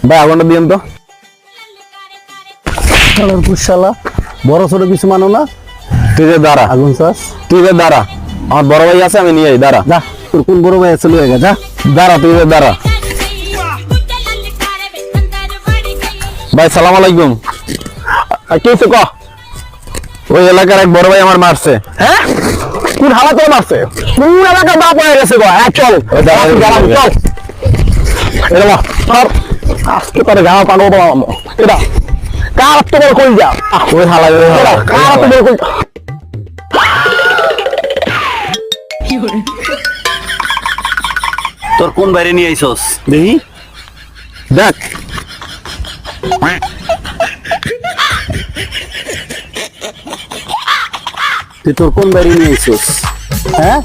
ভাই আগুনটা দিন তো। শালা বড় ছোট কিছু মানো না, তুই যে দাঁড়া, আগুন চাস। তুই যে দাঁড়া, আমার বড় ভাই আছে, আমি নিয়ে দাঁড়া। যা, তোর কোন বড় ভাই আছে লয়ে গা, যা। দাঁড়া, তুই যে দাঁড়া। ভাই সালাম আলাইকুম। কি হইছে ক? ওই এলাকার এক বড় ভাই আমার মারছে। হ্যাঁ, কোন হালাতে মারছে? কোন এলাকার বাপ হয়ে গেছে গো? হ্যাঁ চল, চল। এটা সর, আজকে তোর গাঁও পানো বাবা। এটা কার তো বল কই যা? ওই হালা কার তো বল কই? তোর কোন বাইরে নিয়ে আইছস? দেখি দেখ। তুই তোর কোন বাড়ি নিয়ে আইছিস? হ্যাঁ